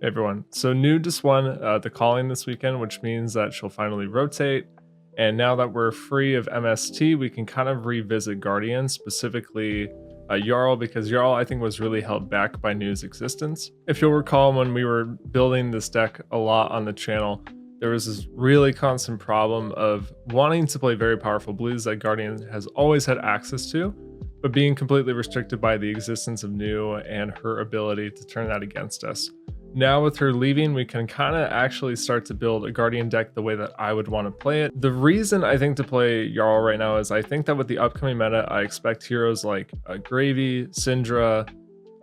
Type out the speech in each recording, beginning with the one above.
Hey everyone. So NUU just won the calling this weekend, which means that she'll finally rotate. And now that we're free of MST, we can kind of revisit Guardian, specifically Jarl, because Jarl I think was really held back by NUU's existence. If you'll recall, when we were building this deck a lot on the channel, there was this really constant problem of wanting to play very powerful blues that Guardian has always had access to, but being completely restricted by the existence of NUU and her ability to turn that against us. Now with her leaving, we can kind of actually start to build a Guardian deck the way that I would want to play it. The reason I think to play Jarl right now is I think that with the upcoming meta, I expect heroes like Gravy, Syndra,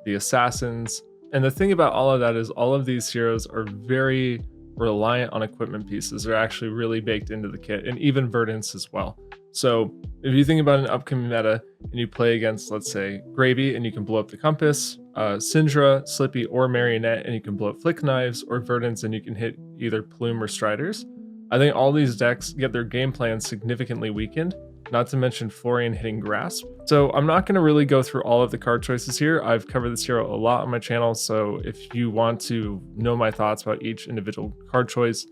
the Assassins. And the thing about all of that is all of these heroes are very reliant on equipment pieces. They're actually really baked into the kit, and even Verdance as well. So if you think about an upcoming meta and you play against, let's say, Gravy and you can blow up the Compass, Syndra, Slippy, or Marionette and you can blow up Flick Knives, or Verdance and you can hit either Plume or Striders, I think all these decks get their game plan significantly weakened, not to mention Florian hitting Grasp. So I'm not going to really go through all of the card choices here. I've covered this hero a lot on my channel, so if you want to know my thoughts about each individual card choice,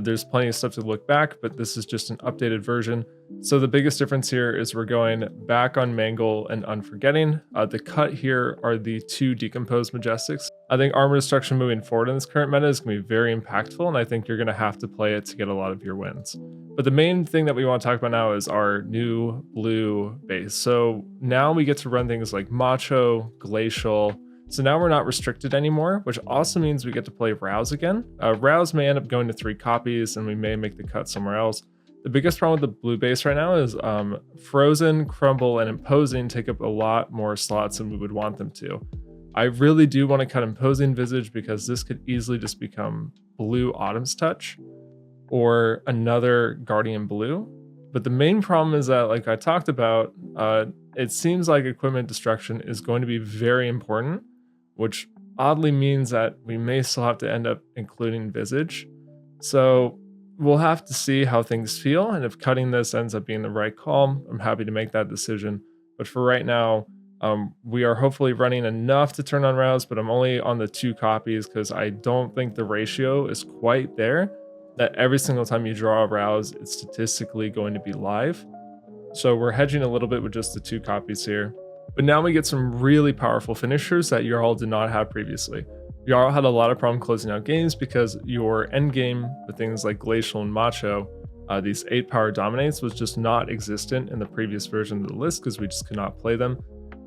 there's plenty of stuff to look back, but this is just an updated version. So the biggest difference here is we're going back on Mangle and Unforgetting. The cut here are the two Decomposed Majestics. I think Armor Destruction moving forward in this current meta is going to be very impactful, and I think you're going to have to play it to get a lot of your wins. But the main thing that we want to talk about now is our new blue base. So now we get to run things like Macho, Glacial. So now we're not restricted anymore, which also means we get to play Rouse again. Rouse may end up going to 3 copies and we may make the cut somewhere else. The biggest problem with the blue base right now is Frozen, Crumble, and Imposing take up a lot more slots than we would want them to. I really do want to cut Imposing Visage because this could easily just become blue Autumn's Touch or another Guardian Blue. But the main problem is that, like I talked about, it seems like equipment destruction is going to be very important, which oddly means that we may still have to end up including Visage. So we'll have to see how things feel, and if cutting this ends up being the right call, I'm happy to make that decision. But for right now, we are hopefully running enough to turn on Rouse, but I'm only on the 2 copies because I don't think the ratio is quite there that every single time you draw a Rouse, it's statistically going to be live. So we're hedging a little bit with just the 2 copies here. But now we get some really powerful finishers that Jarl did not have previously. Jarl had a lot of problem closing out games because your end game with things like Glacial and Macho, these 8 power dominates, was just not existent in the previous version of the list because we just could not play them.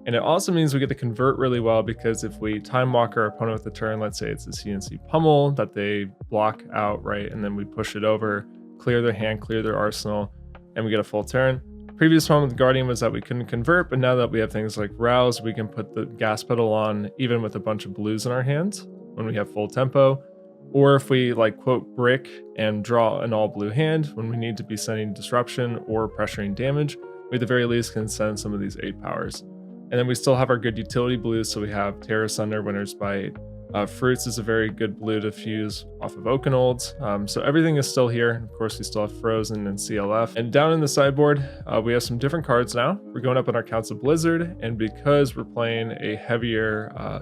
And it also means we get to convert really well because if we time walk our opponent with a turn, let's say it's a CNC pummel that they block out, right? And then we push it over, clear their hand, clear their arsenal, and we get a full turn. Previous problem with Guardian was that we couldn't convert, but now that we have things like Rouse, we can put the gas pedal on even with a bunch of blues in our hands when we have full tempo. Or if we like quote brick and draw an all blue hand when we need to be sending disruption or pressuring damage, we at the very least can send some of these 8 powers. And then we still have our good utility blues, so we have Terra Sunder, Winter's Bite. Fruits is a very good blue to fuse off of Oakenolds. So everything is still here. Of course, we still have Frozen and CLF. And down in the sideboard, we have some different cards now. We're going up on our Council Blizzard, and because we're playing a heavier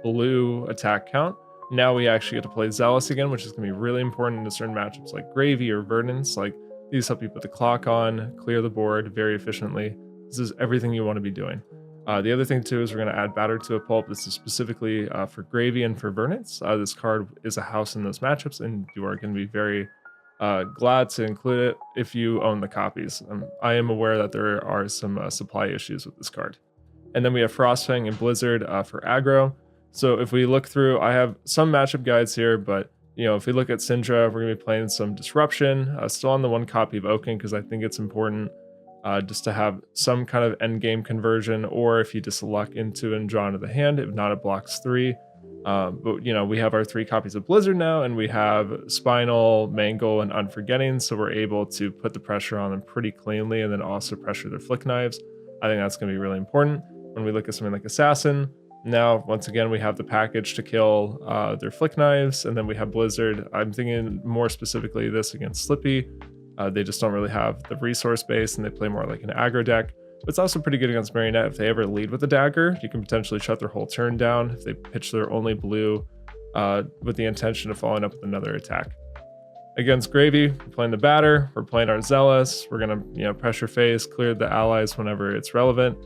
blue attack count, now we actually get to play Zealous again, which is going to be really important in certain matchups like Gravy or Verdance. Like, these help you put the clock on, clear the board very efficiently. This is everything you want to be doing. The other thing too is we're going to add Battered to a Pulp. This is specifically for Gravy and for Verdance. This card is a house in those matchups, and you are going to be very glad to include it if you own the copies. I am aware that there are some supply issues with this card. And then we have Frostfang and Blizzard for aggro. So if we look through, I have some matchup guides here, but you know, if we look at Syndra, we're going to be playing some Disruption, still on the 1 copy of Oaken because I think it's important. Just to have some kind of end game conversion, or if you just luck into and draw into the hand, if not, it blocks 3. But you know, we have our 3 copies of Blizzard now, and we have Spinal, Mangle, and Unforgetting, so we're able to put the pressure on them pretty cleanly and then also pressure their Flick Knives. I think that's going to be really important. When we look at something like Assassin, now once again we have the package to kill their Flick Knives, and then we have Blizzard. I'm thinking more specifically this against Slippy. They just don't really have the resource base, and they play more like an aggro deck. But it's also pretty good against Marionette. If they ever lead with a dagger, you can potentially shut their whole turn down. If they pitch their only blue, with the intention of following up with another attack. Against Gravy, we're playing the Batter, we're playing our Zealous, we're gonna, pressure phase, clear the allies whenever it's relevant.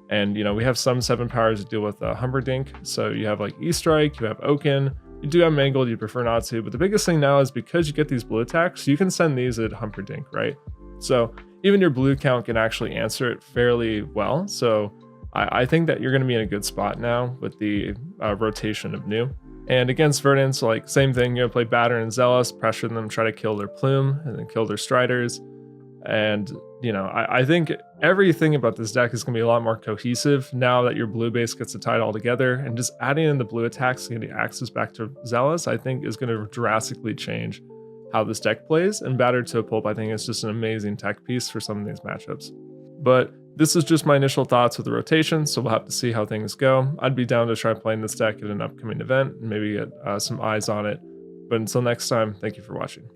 And, we have some 7 powers to deal with Humperdinck. So you have like E-Strike, you have Oaken, you do have Mangled, you prefer not to. But the biggest thing now is because you get these blue attacks, you can send these at Humperdinck, right? So even your blue count can actually answer it fairly well. So I think that you're going to be in a good spot now with the rotation of NUU. And against Verdance, like same thing, you're going to play Batter and Zealous, pressure them, try to kill their Plume, and then kill their Striders. And, I think everything about this deck is going to be a lot more cohesive now that your blue base gets to tie it all together. And just adding in the blue attacks and getting access back to Zealous, I think is going to drastically change how this deck plays. And Batter to a Pulp, I think, is just an amazing tech piece for some of these matchups. But this is just my initial thoughts with the rotation, so we'll have to see how things go. I'd be down to try playing this deck at an upcoming event and maybe get some eyes on it. But until next time, thank you for watching.